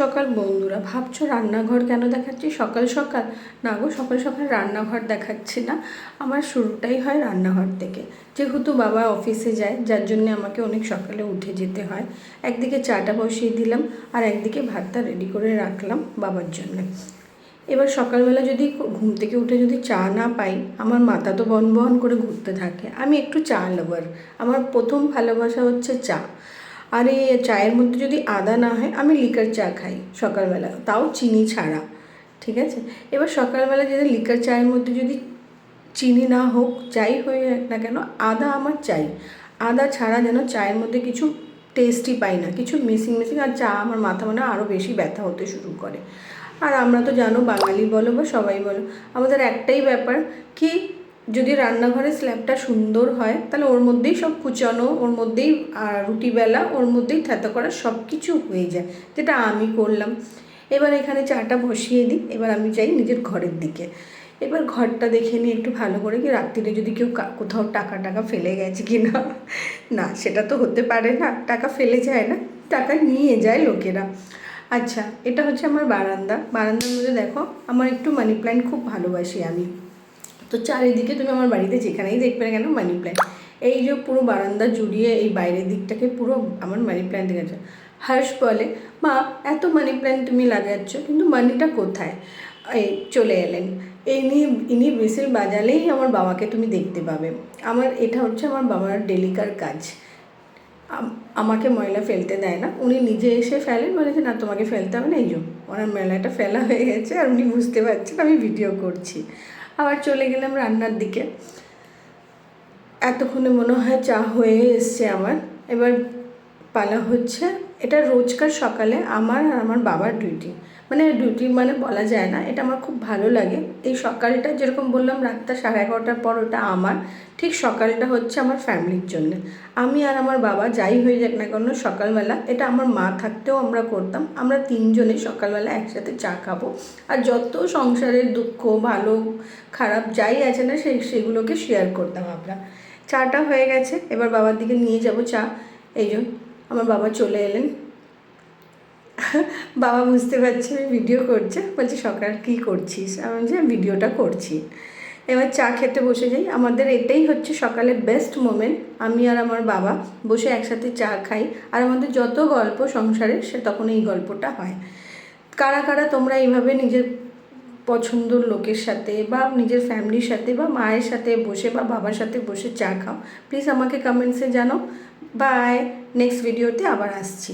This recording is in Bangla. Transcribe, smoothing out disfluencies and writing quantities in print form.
সকাল বন্ধুরা, ভাবছো রান্নাঘর কেন দেখাচ্ছি সকাল সকাল? না গো, সকাল সকাল রান্নাঘর দেখাচ্ছি না। আমার শুরুটাই হয় রান্নাঘর থেকে। যেহেতু বাবা অফিসে যায়, যার জন্য আমাকে অনেক সকালে উঠে যেতে হয়। একদিকে চাটা বসিয়ে দিলাম আর একদিকে ভাতটা রেডি করে রাখলাম বাবার জন্য। এবার সকালবেলা যদি ঘুম থেকে উঠে যদি চা না পাই, আমার মাথা তো বন বন করে ঘুরতে থাকে। আমি একটু চা লাভার, আমার প্রথম ভালোবাসা হচ্ছে চা। আর এই চায়ের মধ্যে যদি আদা না হয়, আমি লিকার চা খাই সকালবেলা, তাও চিনি ছাড়া। ঠিক আছে, এবার সকালবেলা যদি লিকার চায়ের মধ্যে যদি চিনি না হোক, যাই হয়ে যাক না কেন, আদা আমার চাই। আদা ছাড়া যেন চায়ের মধ্যে কিছু টেস্টই পাই না, কিছু মিসিং মিসিং। আর চা আমার মাথা মানে আরও বেশি ব্যথা হতে শুরু করে। আর আমরা তো জানো, বাঙালি বলো বা সবাই বলো, আমাদের একটাই ব্যাপার কি, যদি রান্নাঘরের স্ল্যাবটা সুন্দর হয় তাহলে ওর মধ্যেই সব কুচানো, ওর মধ্যেই রুটি বেলা, ওর মধ্যেই থেতো করা সব কিছু হয়ে যায়, যেটা আমি করলাম। এবার এখানে চাটা বসিয়ে দিই, এবার আমি যাই নিজের ঘরের দিকে। এবার ঘরটা দেখে নিই একটু ভালো করে, কি রাত্রিরে যদি কেউ কোথাও টাকা ফেলে গেছে কি না। না, সেটা তো হতে পারে না, টাকা ফেলে যায় না, টাকা নিয়ে যায় লোকেরা। আচ্ছা, এটা হচ্ছে আমার বারান্দার মধ্যে দেখো, আমার একটু মানি প্ল্যান্ট খুব ভালোবাসি আমি। তো চারিদিকে তুমি আমার বাড়িতে যেখানেই দেখবে না কেন মানি প্ল্যান্ট। এই যে পুরো বারান্দা জুড়িয়ে এই বাইরের দিকটাকে পুরো আমার মানি প্ল্যান্ট গেছে। হর্ষ বলে, মা এত মানি প্ল্যান্ট তুমি লাগাচ্ছ, কিন্তু মানিটা কোথায়? এই চলে এলেন। ইনি বিসিল বাজালেই আমার বাবাকে তুমি দেখতে পাবে। এটা হচ্ছে আমার বাবার ডেলিকার কাজ। আমাকে ময়লা ফেলতে দেয় না, উনি নিজে এসে ফেলেন, বলেছে না তোমাকে ফেলতে হবে না। এই যে ওনার মেলাটা ফেলা হয়ে গেছে আর উনি বুঝতে পারছেন আমি ভিডিও করছি। আবার চলে গেলাম রান্নার দিকে। এতক্ষণে মনে হয় চা হয়ে এসছে আমার। এবার পালা হচ্ছে, এটা রোজকার সকালে আমার আর আমার বাবার ডিউটি। ডিউটি মানে বলা যায় না, এটা আমার খুব ভালো লাগে। এই সকালটা যেরকম বললাম রাতটা 11:30টার পর, ওটা আমার ঠিক সকালটা হচ্ছে আমার ফ্যামিলির জন্য। আমি আর আমার বাবা যাই হয়ে যাক না কেন সকালবেলা, এটা আমার মা থাকতেও আমরা করতাম। আমরা তিনজনে সকালবেলা একসাথে চা খাবো, আর যত সংসারের দুঃখ ভালো খারাপ যাই আছে না সেগুলোকে শেয়ার করতাম আমরা। চাটা হয়ে গেছে, এবার বাবার দিকে নিয়ে যাব চা। এই জন্য আমার বাবা চলে এলেন। বাবা বুঝতে পারছে আমি ভিডিও করছে, বলছে সকাল কী করছিস? আমি বলছি ভিডিওটা করছি। এবার চা খেতে বসে যাই। আমাদের এটাই হচ্ছে সকালের বেস্ট মোমেন্ট, আমি আর আমার বাবা বসে একসাথে চা খাই। আর আমাদের যত গল্প সংসারে তখন এই গল্পটা হয়। কারা কারা তোমরা এইভাবে নিজের পছন্দর লোকের সাথে বা নিজের ফ্যামিলির সাথে বা মায়ের সাথে বসে বা বাবার সাথে বসে চা খাও? প্লিজ আমাকে কমেন্টসে জানাও। বাই, নেক্সট ভিডিওতে আবার আসছি।